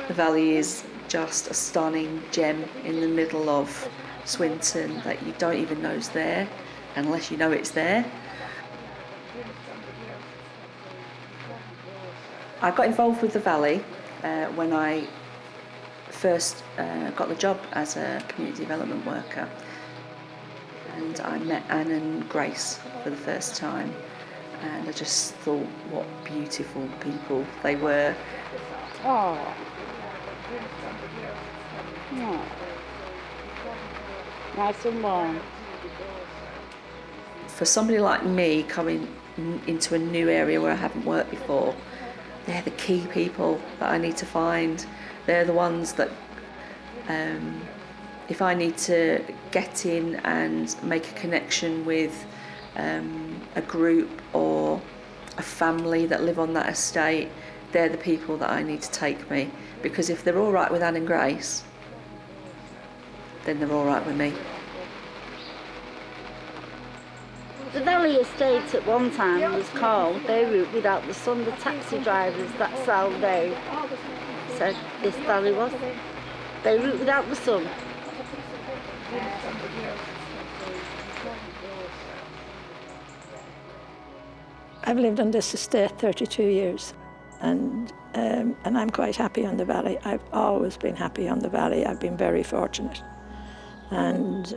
The valley is just a stunning gem in the middle of Swinton that you don't even know is there unless you know it's there. I got involved with the valley when I first got the job as a community development worker, and I met Anne and Grace for the first time, and I just thought what beautiful people they were. Oh. Yeah. Nice and warm. For somebody like me coming into a new area where I haven't worked before, they're the key people that I need to find. They're the ones that, if I need to get in and make a connection with a group or a family that live on that estate, they're the people that I need to take me. Because if they're all right with Anne and Grace, then they're all right with me. The Valley Estate at one time was called Beirut Without the Sun. The taxi drivers that sold there said this valley was Beirut Without the Sun. I've lived on this estate 32 years, and I'm quite happy on the valley. I've always been happy on the valley. I've been very fortunate. And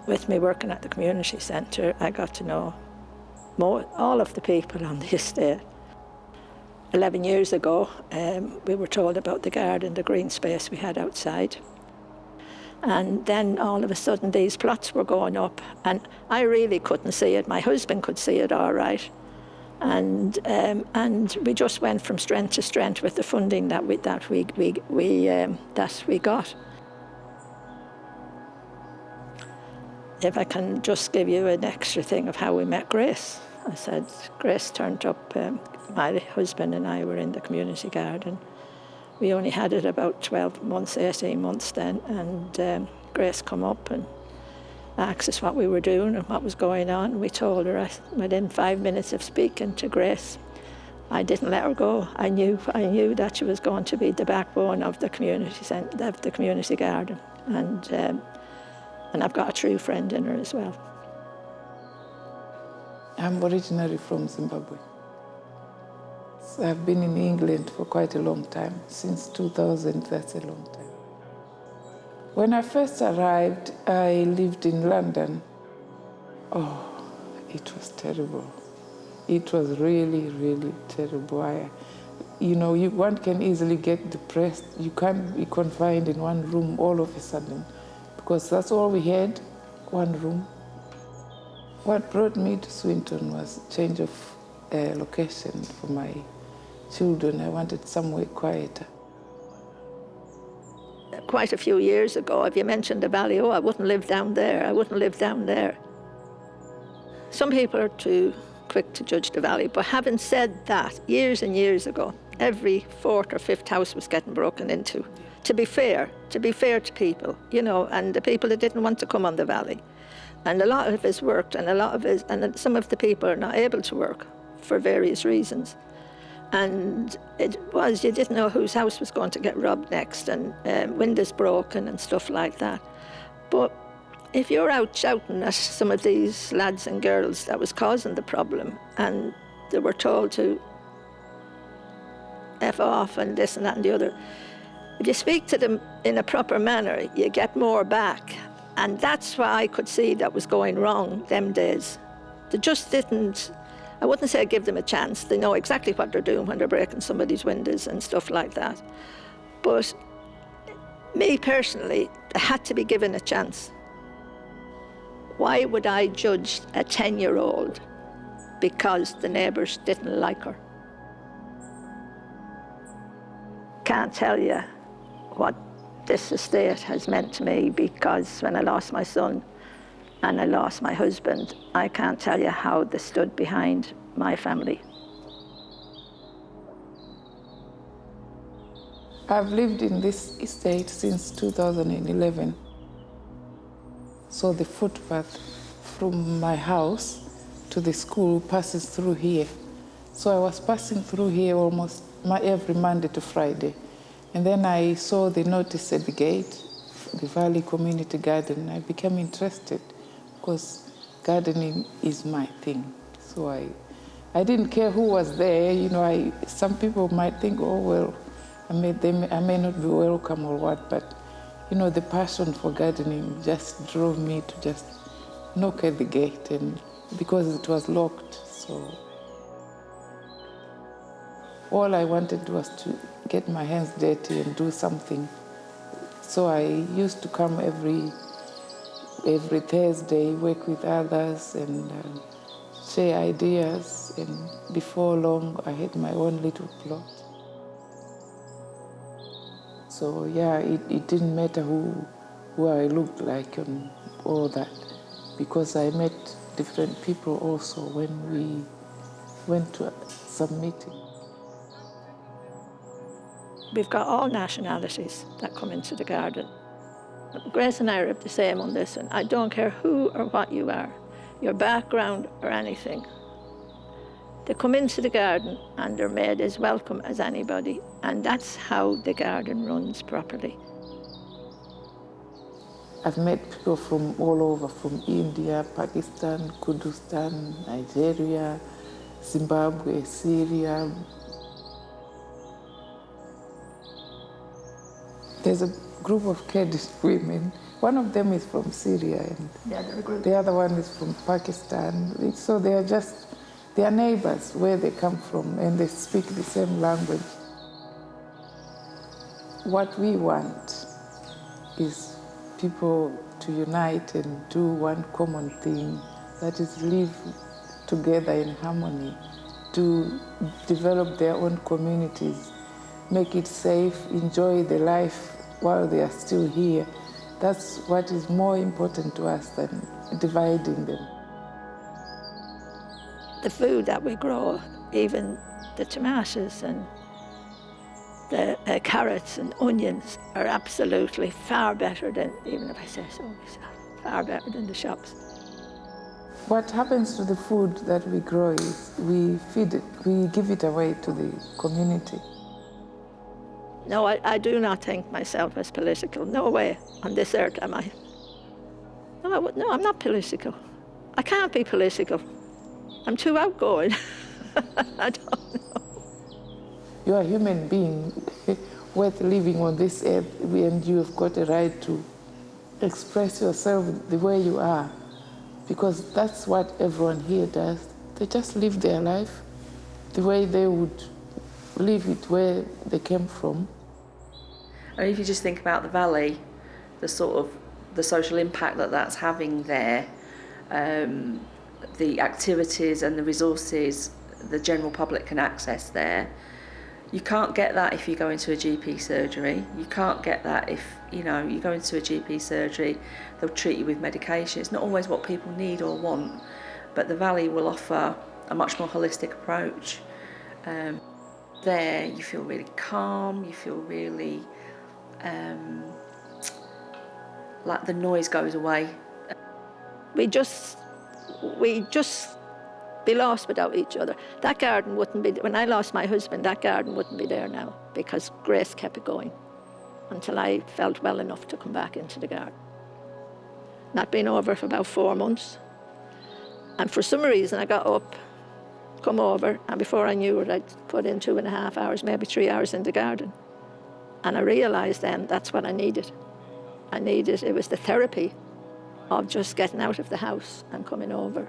with me working at the community centre, I got to know all of the people on the estate. 11 years ago, we were told about the garden, the green space we had outside. And then all of a sudden these plots were going up, and I really couldn't see it. My husband could see it all right. And we just went from strength to strength with the funding that we got. If I can just give you an extra thing of how we met Grace. I said, Grace turned up, my husband and I were in the community garden. We only had it about 12 months, 18 months then, and Grace come up and asked us what we were doing and what was going on. We told her within 5 minutes of speaking to Grace. I didn't let her go. I knew that she was going to be the backbone of the community garden, and I've got a true friend in her as well. I'm originally from Zimbabwe. So I've been in England for quite a long time. Since 2000, that's a long time. When I first arrived, I lived in London. Oh, it was terrible. It was really, really terrible. One can easily get depressed. You can't be confined in one room all of a sudden, because that's all we had, one room. What brought me to Swinton was change of location for my children. I wanted somewhere quieter. Quite a few years ago, if you mentioned the valley, I wouldn't live down there, I wouldn't live down there. Some people are too quick to judge the valley, but having said that, years and years ago, every fourth or fifth house was getting broken into. To be fair to people, and the people that didn't want to come on the valley. And a lot of us worked, and some of the people are not able to work for various reasons. And you didn't know whose house was going to get robbed next, and windows broken and stuff like that. But if you're out shouting at some of these lads and girls that was causing the problem, and they were told to F off and this and that and the other, if you speak to them in a proper manner, you get more back. And that's why I could see that was going wrong them days. They just didn't, I wouldn't say give them a chance. They know exactly what they're doing when they're breaking somebody's windows and stuff like that. But me personally, I had to be given a chance. Why would I judge a 10-year-old because the neighbours didn't like her? Can't tell you what this estate has meant to me, because when I lost my son and I lost my husband, I can't tell you how they stood behind my family. I've lived in this estate since 2011. So the footpath from my house to the school passes through here. So I was passing through here almost every Monday to Friday. And then I saw the notice at the gate, the Valley Community Garden. I became interested because gardening is my thing. So I didn't care who was there. You know, some people might think, oh, well, I may not be welcome or what, but, you know, the passion for gardening just drove me to just knock at the gate, and because it was locked, so all I wanted was to get my hands dirty and do something. So I used to come every Thursday, work with others and share ideas, and before long I had my own little plot. So yeah, it didn't matter who I looked like and all that, because I met different people also when we went to some meeting. We've got all nationalities that come into the garden. Grace and I are the same on this one. I don't care who or what you are, your background or anything. They come into the garden and they're made as welcome as anybody, and that's how the garden runs properly. I've met people from all over, from India, Pakistan, Kurdistan, Nigeria, Zimbabwe, Syria. There's a group of Kurdish women. One of them is from Syria, and the other one is from Pakistan. So they are neighbors where they come from, and they speak the same language. What we want is people to unite and do one common thing, that is live together in harmony, to develop their own communities, make it safe, enjoy the life while they are still here. That's what is more important to us than dividing them. The food that we grow, even the tomatoes and the carrots and onions, are absolutely far better than, even if I say so myself, far better than the shops. What happens to the food that we grow is we feed it, we give it away to the community. No, I do not think myself as political. No way on this earth am I. No, I'm not political. I can't be political. I'm too outgoing. I don't know. You're a human being worth living on this earth, and you have got a right to express yourself the way you are, because that's what everyone here does. They just live their life the way they would live it where they came from. I mean, if you just think about the valley, the social impact that that's having there, the activities and the resources the general public can access there, you can't get that if you go into a GP surgery. You can't get that if, you go into a GP surgery, they'll treat you with medication. It's not always what people need or want, but the valley will offer a much more holistic approach. There you feel really calm, you feel really like the noise goes away. We just be lost without each other. That garden wouldn't be, when I lost my husband, that garden wouldn't be there now, because Grace kept it going until I felt well enough to come back into the garden. And I'd been over for about 4 months, and for some reason I got up, come over, and before I knew it, I'd put in 2.5 hours, maybe 3 hours in the garden. And I realised then that's what I needed. It was the therapy of just getting out of the house and coming over.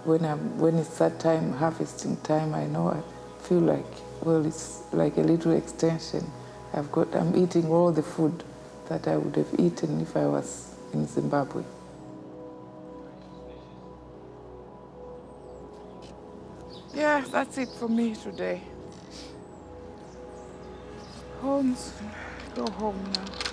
When it's that time, harvesting time, I know I feel like, well, it's like a little extension. I'm eating all the food that I would have eaten if I was in Zimbabwe. Yeah, that's it for me today. Go home now.